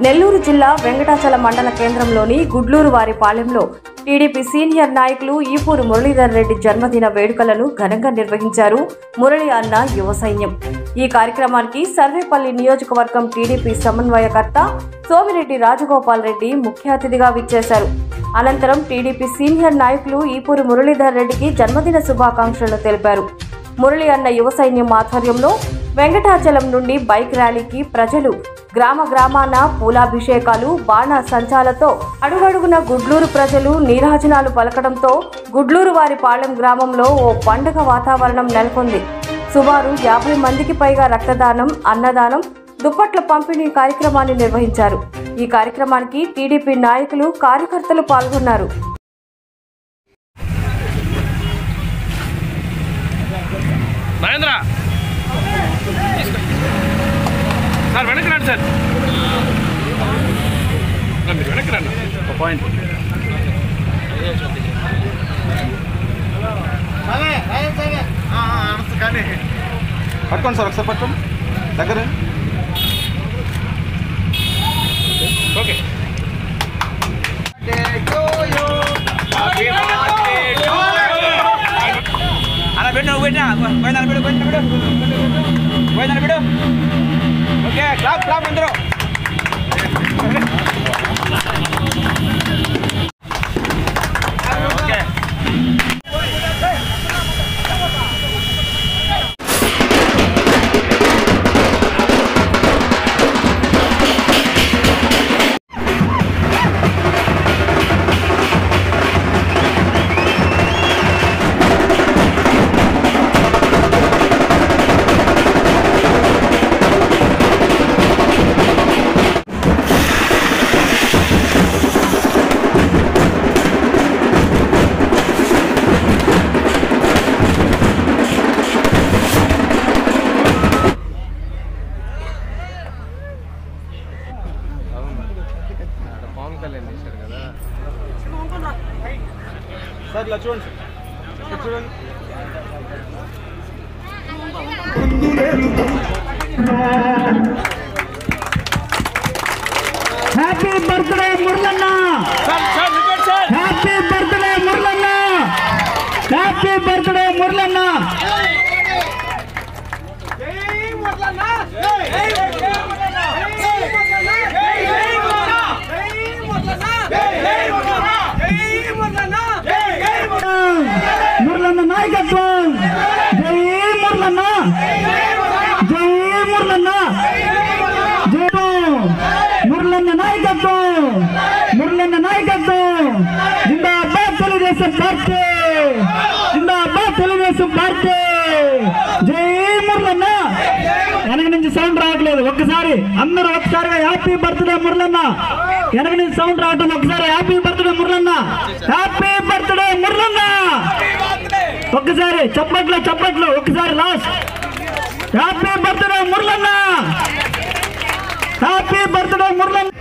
నెల్లూరు జిల్లా వెంకటాచలం మండల కేంద్రంలోని గుడ్లూరు వారిపాలెంలో టీడీపీ సీనియర్ నాయకులు ఈపూరు మురళీధర్ రెడ్డి జన్మదిన వేడుకలను ఘనంగా నిర్వహించారు మురళి అన్న యువ సైన్యం. ఈ కార్యక్రమానికి సర్వేపల్లి నియోజకవర్గం టీడీపీ సమన్వయకర్త సోమిరెడ్డి రాజగోపాల్ రెడ్డి ముఖ్య అతిథిగా విచ్చేశారు. అనంతరం టీడీపీ సీనియర్ నాయకులు ఈపూరు మురళీధర్ రెడ్డికి జన్మదిన శుభాకాంక్షలు తెలిపారు. మురళి అన్న యువ సైన్యం ఆధ్వర్యంలో వెంకటాచలం నుండి బైక్ ర్యాలీకి ప్రజలు గ్రామ గ్రామాన పూలాభిషేకాలు, బాణ సంచాలతో అడుగడుగున గుడ్లూరు ప్రజలు నీరాజనాలు పలకడంతో గుడ్లూరు వారిపాలెం గ్రామంలో ఓ పండుగ వాతావరణం నెలకొంది. సుమారు 50 మందికి పైగా రక్తదానం, అన్నదానం, దుప్పట్ల పంపిణీ కార్యక్రమాన్ని నిర్వహించారు. ఈ కార్యక్రమానికి టీడీపీ నాయకులు, కార్యకర్తలు పాల్గొన్నారు. సార్ వెనక్కి రండి సార్, మీరు వెనక్కి రండి. ఒక పాయింట్ పట్టుకోండి సార్, ఒకసారి పట్టుకోండి దగ్గర. ఓకే. అలా పెట్టు, నువ్వు పెట్టినా పోయిందని పెట్టు. ఓకే, క్లాప్ అందరూ. ఓకే, సార్ ఇలా చూడండి సార్, చూడండి. హ్యాపీ బర్త్డే మురళన్న, హ్యాపీ బర్త్డే మురళన్న, హ్యాపీ బర్త్డే మురళన్న. మురళన్న నాయకత్వం, జై మురళన్న, జై మురళన్న, జై మురళన్న నాయకత్వం, మురళన్న నాయకత్వం. జిందాబాద్ తెలుగుదేశం పార్టీ, జిందాబాద్ తెలుగుదేశం పార్టీ. జై మురళన్న. వెనక నుంచి సౌండ్ రావట్లేదు, ఒక్కసారి అందరూ ఒకసారిగా హ్యాపీ బర్త్డే మురళన్న. వెనక నుంచి సౌండ్ రావటం, ఒకసారి హ్యాపీ బర్త్డే మురళన్న, హ్యాపీ బర్త్డే మురళన్న. ఒక్కసారి చప్పట్లు ఒక్కసారి లాస్ట్. హ్యాపీ బర్త్డే మురళన్న, హ్యాపీ బర్త్డే మురళన్న.